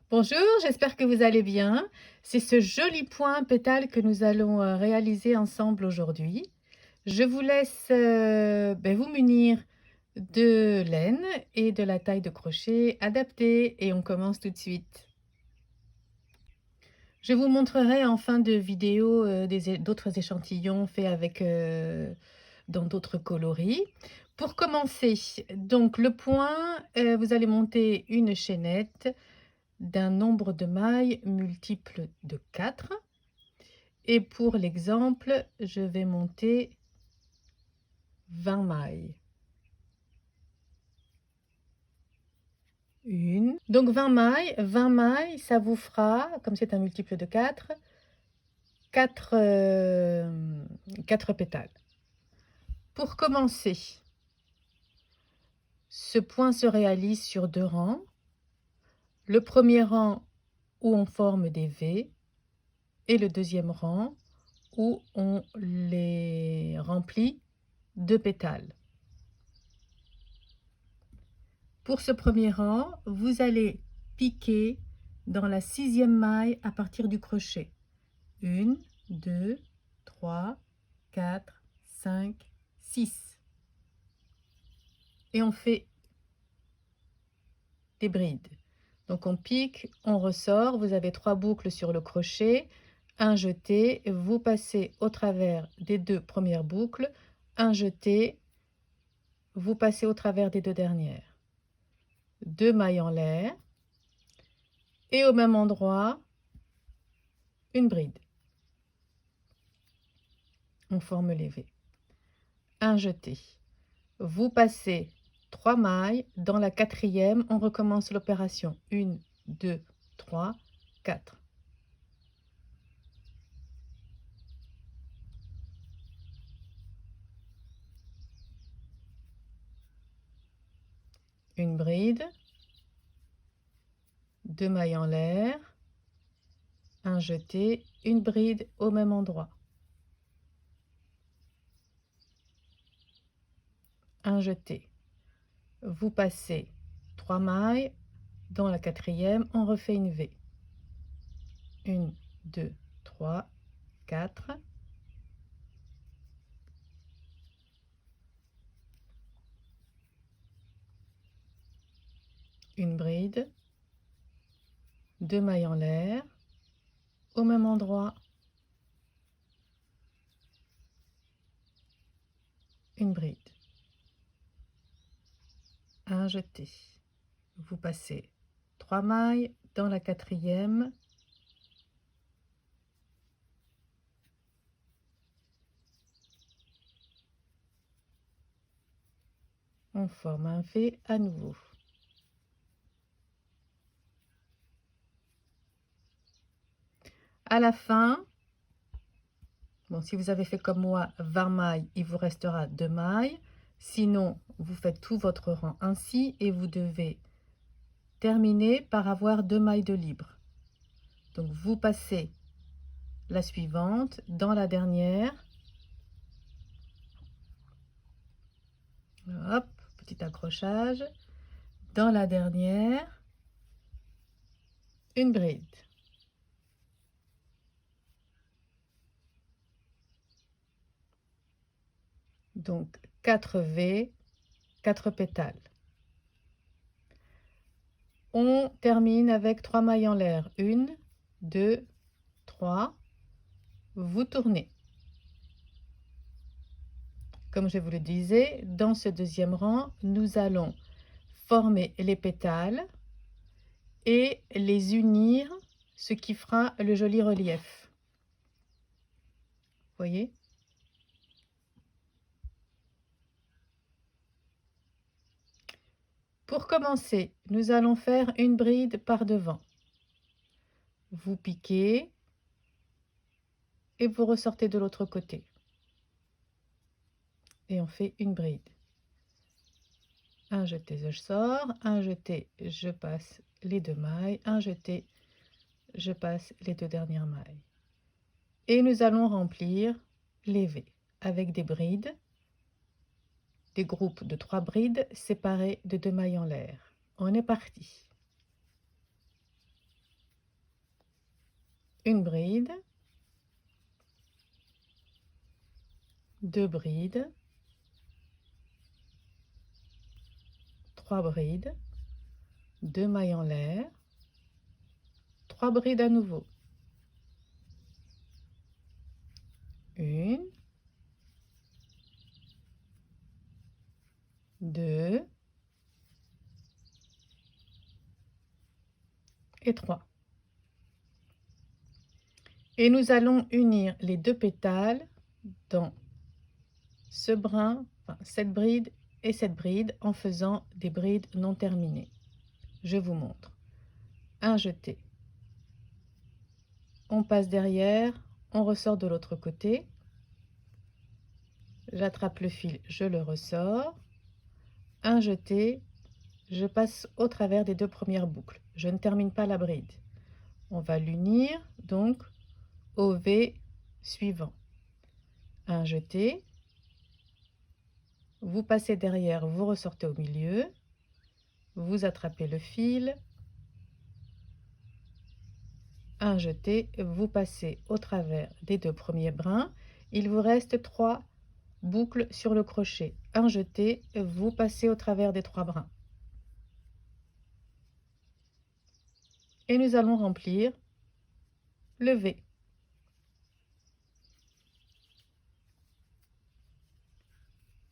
Bonjour, j'espère que vous allez bien. C'est ce joli point pétale que nous allons réaliser ensemble aujourd'hui. Je vous laisse vous munir de laine et de la taille de crochet adaptée et on commence tout de suite. Je vous montrerai en fin de vidéo d'autres échantillons faits avec dans d'autres coloris. Pour commencer, donc le point, vous allez monter une chaînette d'un nombre de mailles multiple de 4. Et pour l'exemple, je vais monter 20 mailles. Une. Donc 20 mailles, ça vous fera, comme c'est un multiple de 4, 4 pétales. Pour commencer, ce point se réalise sur 2 rangs. Le premier rang où on forme des V et le deuxième rang où on les remplit de pétales. Pour ce premier rang, vous allez piquer dans la 6e maille à partir du crochet. 1, 2, 3, 4, 5, 6. Et on fait des brides. Donc on pique, on ressort, vous avez 3 boucles sur le crochet, un jeté, vous passez au travers des 2 premières boucles, un jeté, vous passez au travers des 2 dernières. 2 mailles en l'air et au même endroit, une bride. On forme les V. Un jeté. Vous passez 3 mailles, dans la 4e, on recommence l'opération. 1, 2, 3, 4. Une bride, 2 mailles en l'air, un jeté, une bride au même endroit. Un jeté. Vous passez 3 mailles, dans la 4e, on refait une V. 1, 2, 3, 4. Une bride, 2 mailles en l'air, au même endroit, une bride, un jeté. Vous passez 3 mailles, dans la 4e, on forme un V à nouveau. À la fin, bon, si vous avez fait comme moi 20 mailles, il vous restera 2 mailles. Sinon, vous faites tout votre rang ainsi et vous devez terminer par avoir 2 mailles de libre. Donc, vous passez la suivante dans la dernière. Hop, petit accrochage. Dans la dernière, une bride. Donc 4 V, 4 pétales. On termine avec 3 mailles en l'air. 1, 2, 3. Vous tournez. Comme je vous le disais, dans ce deuxième rang, nous allons former les pétales et les unir, ce qui fera le joli relief. Voyez? Pour commencer, nous allons faire une bride par devant. Vous piquez et vous ressortez de l'autre côté. Et on fait une bride. Un jeté, je sors, un jeté, je passe les 2 mailles, un jeté, je passe les 2 dernières mailles. Et nous allons remplir les V avec des brides, des groupes de 3 brides séparés de 2 mailles en l'air. On est parti. une bride, 2 brides, 3 brides, 2 mailles en l'air, 3 brides à nouveau, 1, 2 et 3. Et nous allons unir les 2 pétales dans ce brin, enfin, cette bride et cette bride en faisant des brides non terminées. Je vous montre. Un jeté. On passe derrière, on ressort de l'autre côté. J'attrape le fil, je le ressors. Un jeté, je passe au travers des 2 premières boucles. Je ne termine pas la bride. On va l'unir donc au V suivant. Un jeté, vous passez derrière, vous ressortez au milieu, vous attrapez le fil, un jeté, vous passez au travers des 2 premiers brins. Il vous reste 3 boucles sur le crochet. Un jeté, vous passez au travers des 3 brins. Et nous allons remplir le V.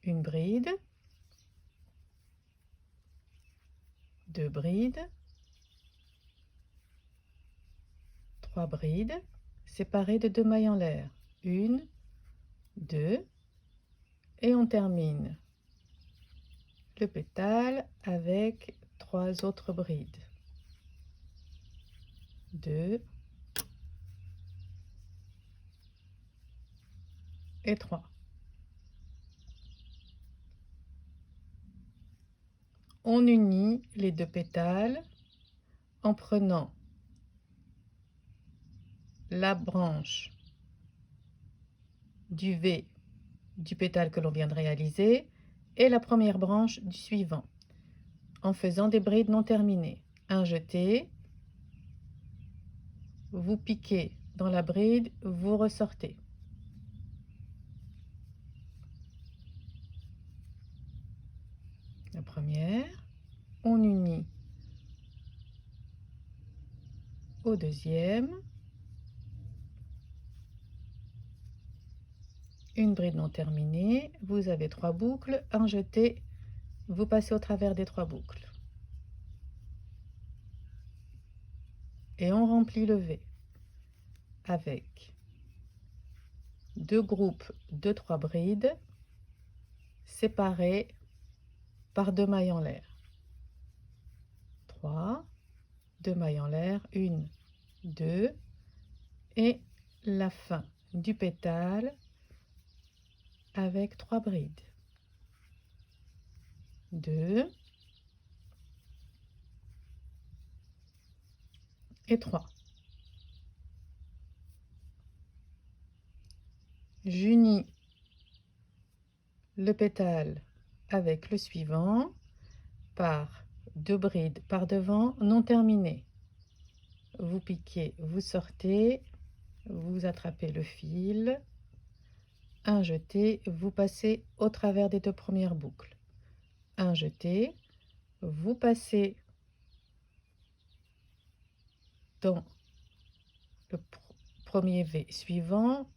Une bride, 2 brides, 3 brides, séparées de 2 mailles en l'air. 1, 2, et on termine le pétale avec 3 autres brides. 2 et 3. On unit les 2 pétales en prenant la branche du V du pétale que l'on vient de réaliser et la première branche du suivant en faisant des brides non terminées. Un jeté, vous piquez dans la bride, vous ressortez. La première, on unit au deuxième, une bride non terminée, vous avez 3 boucles, un jeté, vous passez au travers des 3 boucles. Et on remplit le V avec 2 groupes de 3 brides séparés par 2 mailles en l'air. 3, 2 mailles en l'air, 1, 2, et la fin du pétale avec 3 brides. 2 et 3. J'unis le pétale avec le suivant par 2 brides par devant non terminées. Vous piquez, vous sortez, vous attrapez le fil, un jeté, vous passez au travers des 2 premières boucles. Un jeté, vous passez dans le premier V suivant,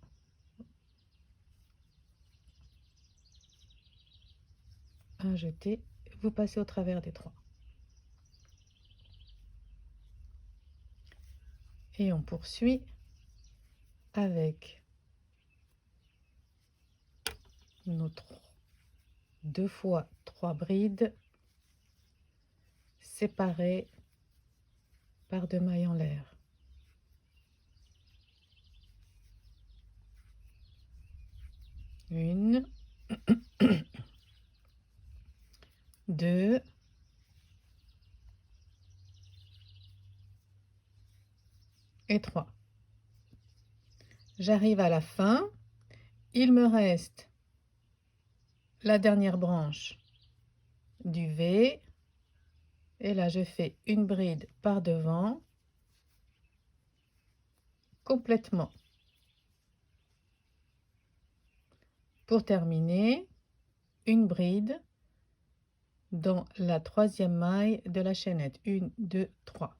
un jeté, vous passez au travers des 3. Et on poursuit avec notre 2 fois 3 brides séparées par 2 mailles en l'air. 1, 2, et 3. J'arrive à la fin, il me reste la dernière branche du V, et là je fais une bride par devant, complètement. Pour terminer, une bride dans la troisième maille de la chaînette. 1, 2, 3.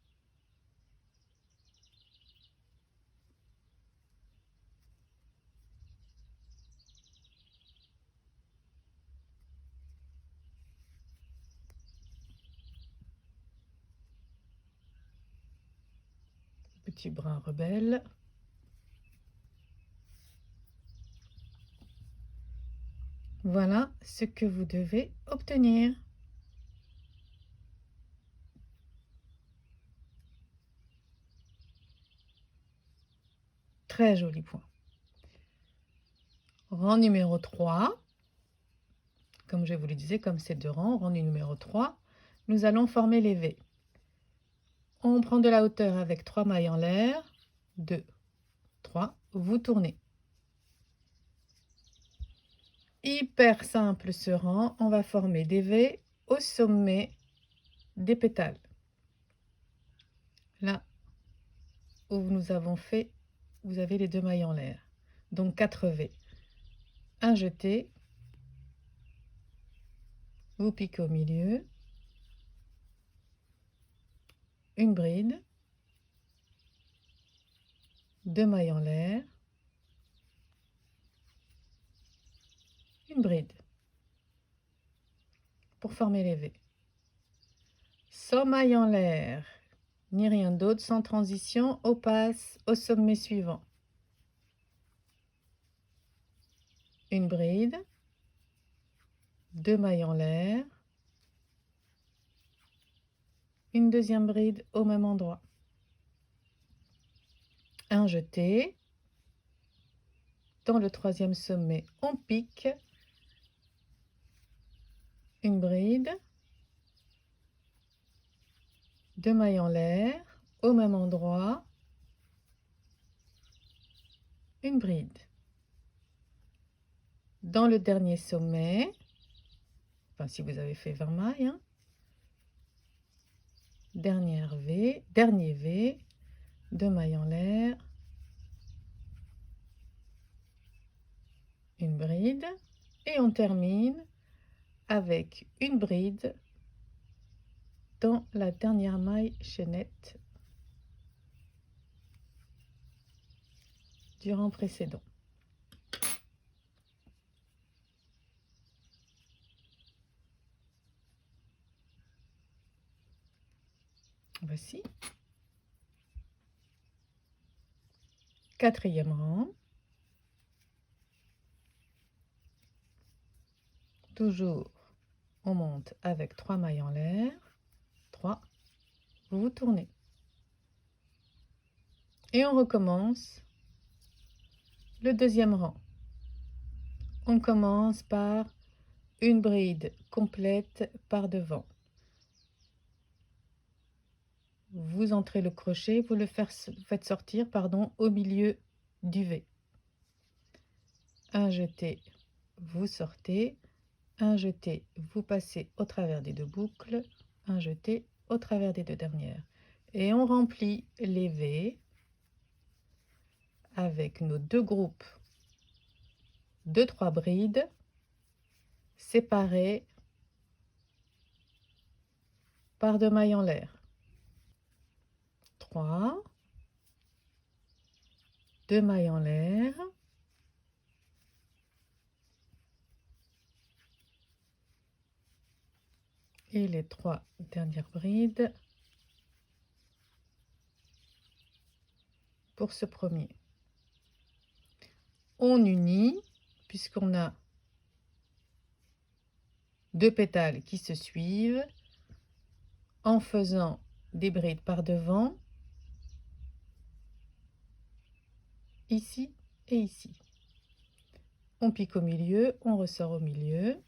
Petit brin rebelle. Voilà ce que vous devez obtenir. Très joli point. Rang numéro 3. Comme je vous le disais, comme c'est 2 rangs, rang numéro 3, nous allons former les V. On prend de la hauteur avec 3 mailles en l'air. 2, 3, vous tournez. Hyper simple ce rang, on va former des V au sommet des pétales. Là où nous avons fait, vous avez les 2 mailles en l'air. Donc 4 V. Un jeté, vous piquez au milieu, une bride, 2 mailles en l'air, une bride pour former les V. Sans maille en l'air, ni rien d'autre, sans transition, on passe au sommet suivant. Une bride, 2 mailles en l'air, une deuxième bride au même endroit. Un jeté, dans le troisième sommet, on pique, une bride, 2 mailles en l'air, au même endroit, une bride. Dans le dernier sommet, enfin si vous avez fait 20 mailles, hein, dernier V, 2 mailles en l'air, une bride, et on termine avec une bride dans la dernière maille chaînette du rang précédent. Voici. Quatrième rang. Toujours, on monte avec 3 mailles en l'air. 3. Vous tournez. Et on recommence le deuxième rang. On commence par une bride complète par devant. Vous entrez le crochet, vous le faites sortir au milieu du V. Un jeté, vous sortez. Un jeté, vous passez au travers des 2 boucles. Un jeté au travers des 2 dernières. Et on remplit les V avec nos 2 groupes de 3 brides séparées par 2 mailles en l'air. 3, 2 mailles en l'air, et les 3 dernières brides pour ce premier. On unit, puisqu'on a 2 pétales qui se suivent, en faisant des brides par devant, ici et ici. On pique au milieu, on ressort au milieu.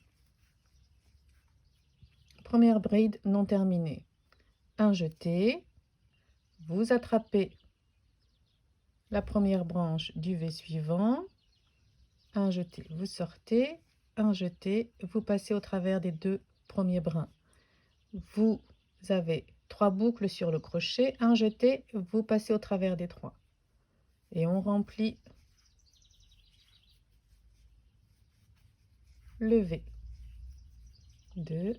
Première bride non terminée. Un jeté, vous attrapez la première branche du V suivant, un jeté, vous sortez, un jeté, vous passez au travers des 2 premiers brins. Vous avez 3 boucles sur le crochet, un jeté, vous passez au travers des 3. et on remplit le V. 2,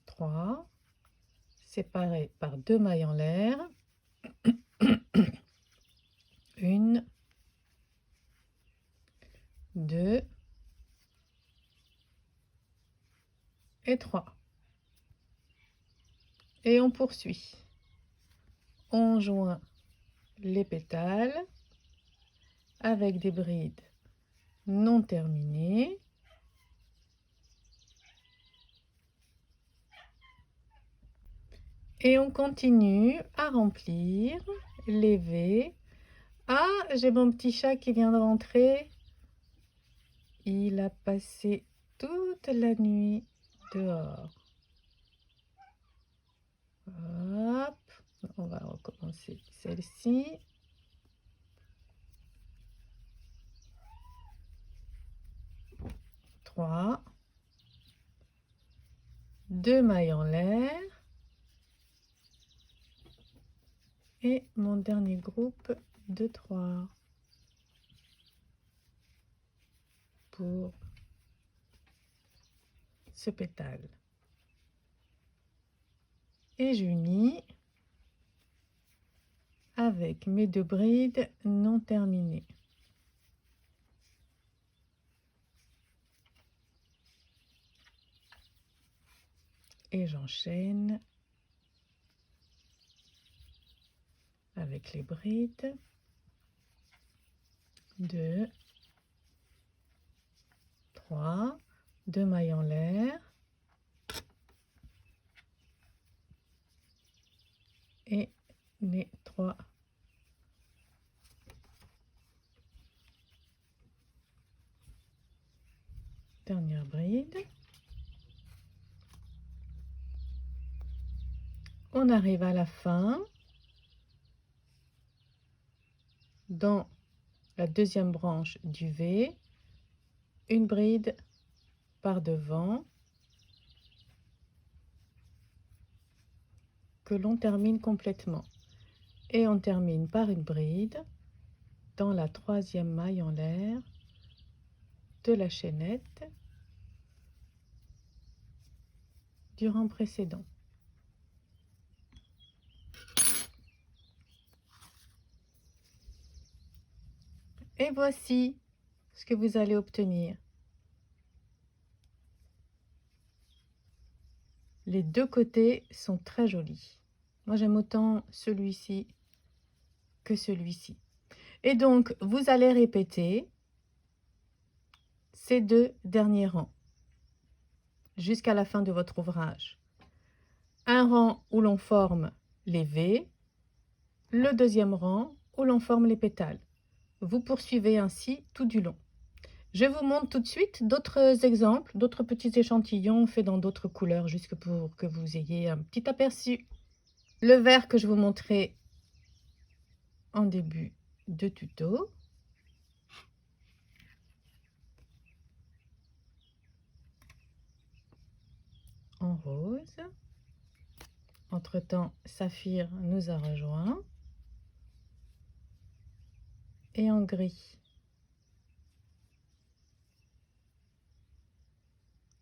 3, séparé par 2 mailles en l'air, 1, 2 et 3. Et on poursuit. On joint les pétales avec des brides non terminées. Et on continue à remplir les V. Ah, j'ai mon petit chat qui vient de rentrer. Il a passé toute la nuit dehors. Hop, on va recommencer celle-ci. Trois, 2 mailles en l'air. Et mon dernier groupe de 3 pour ce pétale. Et j'unis avec mes 2 brides non terminées. Et j'enchaîne avec les brides. 2, 3, 2 mailles en l'air. Et les 3 dernières brides. On arrive à la fin. Dans la deuxième branche du V, une bride par devant que l'on termine complètement. Et on termine par une bride dans la 3e maille en l'air de la chaînette du rang précédent. Et voici ce que vous allez obtenir. Les deux côtés sont très jolis. Moi, j'aime autant celui-ci que celui-ci. Et donc, vous allez répéter ces 2 derniers rangs jusqu'à la fin de votre ouvrage. Un rang où l'on forme les V, le deuxième rang où l'on forme les pétales. Vous poursuivez ainsi tout du long. Je vous montre tout de suite d'autres exemples, d'autres petits échantillons faits dans d'autres couleurs, juste pour que vous ayez un petit aperçu. Le vert que je vous montrais en début de tuto. En rose. Entre-temps, Saphir nous a rejoint. Et en gris.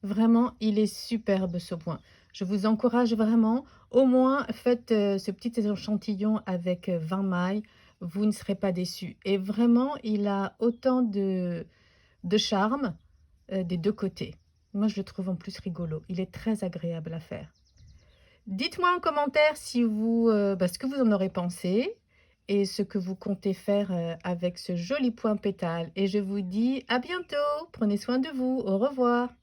Vraiment, il est superbe ce point. Je vous encourage vraiment, au moins faites ce petit échantillon avec 20 mailles, vous ne serez pas déçus. Et vraiment, il a autant de charme des deux côtés. Moi, je le trouve en plus rigolo. Il est très agréable à faire. Dites-moi en commentaire si vous, ce que vous en aurez pensé et ce que vous comptez faire avec ce joli point pétale. Et je vous dis à bientôt. Prenez soin de vous. Au revoir.